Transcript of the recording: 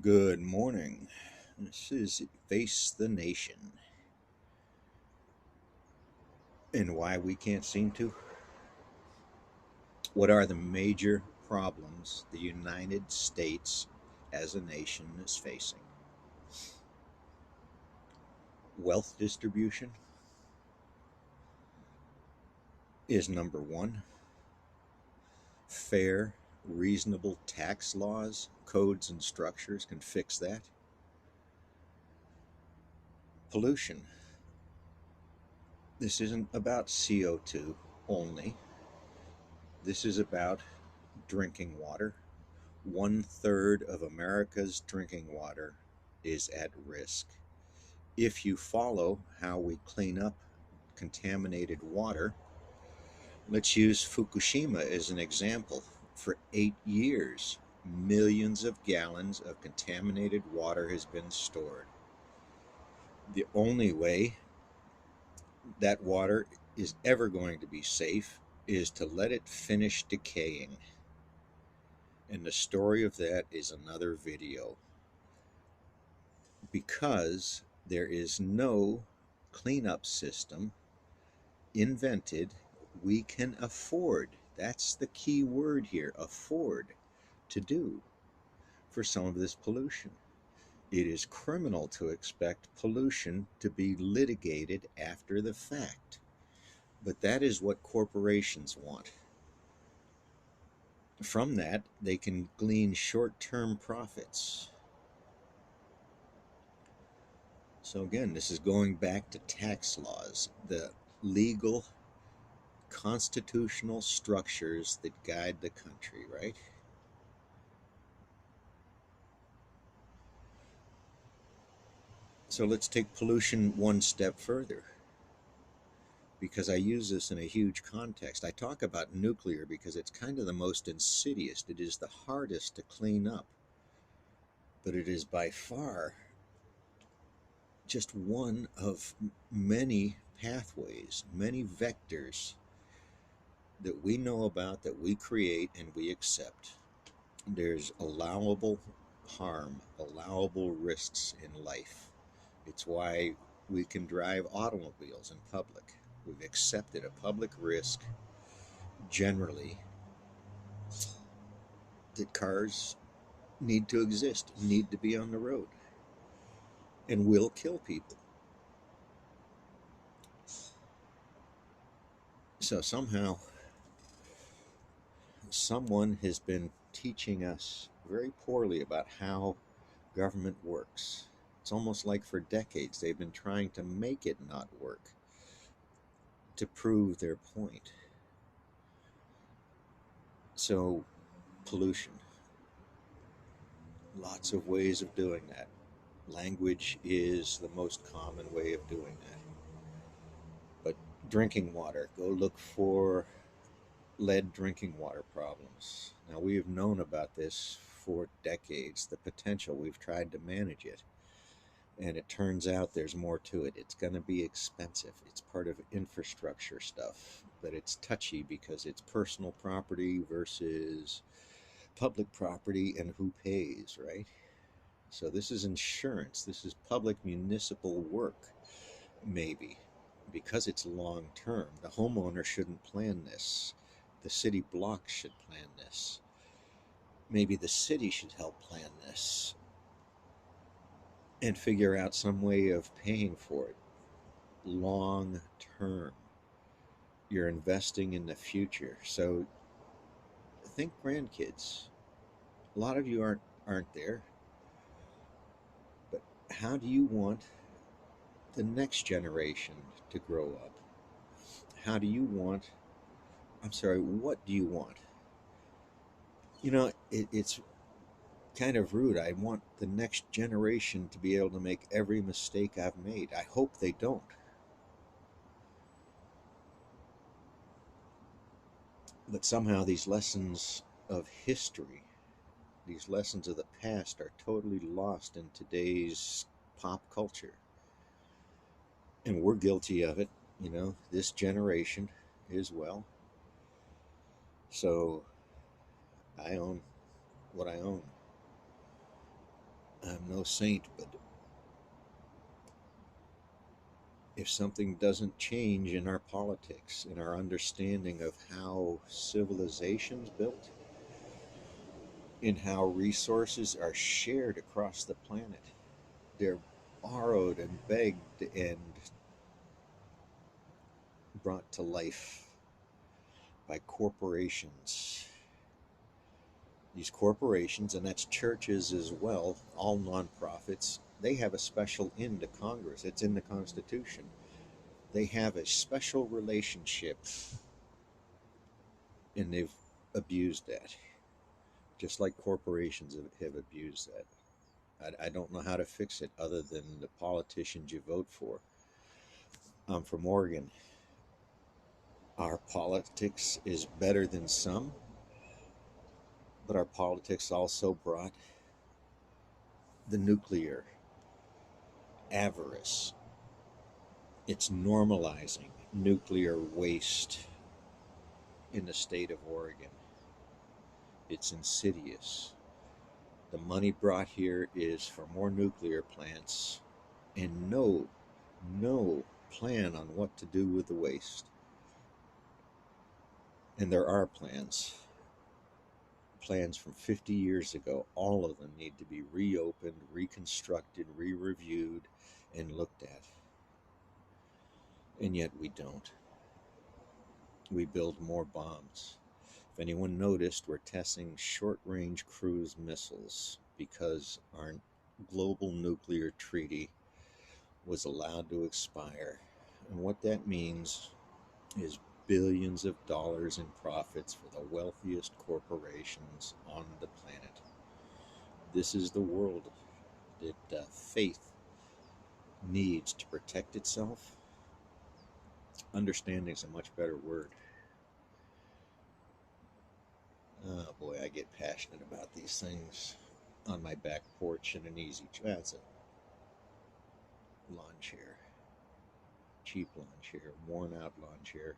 Good morning. This is Face the Nation. And why we can't seem to? What are the major problems the United States as a nation is facing? Wealth distribution is number one. Fair, reasonable tax laws, codes, and structures can fix that. Pollution. This isn't about CO2 only. This is about drinking water. One third of America's drinking water is at risk. If you follow how we clean up contaminated water, let's use Fukushima as an example. For 8 years, millions of gallons of contaminated water has been stored. The only way that water is ever going to be safe is to let it finish decaying. And the story of that is another video. Because there is no cleanup system invented, we can afford, that's the key word here, afford to do for some of this pollution. It is criminal to expect pollution to be litigated after the fact. But that is what corporations want. From that, they can glean short-term profits. So again, this is going back to tax laws, the legal constitutional structures that guide the country, right? So let's take pollution one step further, because I use this in a huge context. I talk about nuclear because it's kind of the most insidious. It is the hardest to clean up, but it is by far just one of many pathways, many vectors that we know about, that we create and we accept. There's allowable harm, allowable risks in life. It's why we can drive automobiles in public. We've accepted a public risk generally that cars need to exist, need to be on the road, and will kill people. So somehow, someone has been teaching us very poorly about how government works. It's almost like for decades they've been trying to make it not work to prove their point. So, pollution. Lots of ways of doing that. Language is the most common way of doing that. But drinking water, go look for lead drinking water problems. Now, we have known about this for decades, the potential. We've tried to manage it. And it turns out there's more to it. It's going to be expensive. It's part of infrastructure stuff. But it's touchy because it's personal property versus public property and who pays, right? So this is insurance. This is public municipal work, maybe, because it's long term. The homeowner shouldn't plan this. The city block should plan this. Maybe the city should help plan this and figure out some way of paying for it long term. You're investing in the future. So think grandkids. A lot of you aren't there, but how do you want the next generation to grow up? How do you want, I'm sorry, what do you want? It's kind of rude. I want the next generation to be able to make every mistake I've made. I hope they don't. But somehow these lessons of history, these lessons of the past, are totally lost in today's pop culture. And we're guilty of it, this generation as well. So I own what I own. I'm no saint, but if something doesn't change in our politics, in our understanding of how civilization's built, in how resources are shared across the planet, they're borrowed and begged and brought to life by corporations. These corporations, and that's churches as well, all nonprofits, they have a special in to Congress. It's in the Constitution. They have a special relationship, and they've abused that, just like corporations have abused that. I don't know how to fix it other than the politicians you vote for. I'm from Oregon. Our politics is better than some, but our politics also brought the nuclear avarice. It's normalizing nuclear waste in the state of Oregon. It's insidious. The money brought here is for more nuclear plants and no plan on what to do with the waste. And there are plans from 50 years ago. All of them need to be reopened, reconstructed, re-reviewed, and looked at. And yet we don't. We build more bombs. If anyone noticed, we're testing short-range cruise missiles because our global nuclear treaty was allowed to expire. And what that means is billions of dollars in profits for the wealthiest corporations on the planet. This is the world that faith needs to protect itself. Understanding is a much better word. Oh boy, I get passionate about these things on my back porch in an easy chair. That's a lawn chair. Cheap lawn chair, worn out lawn chair.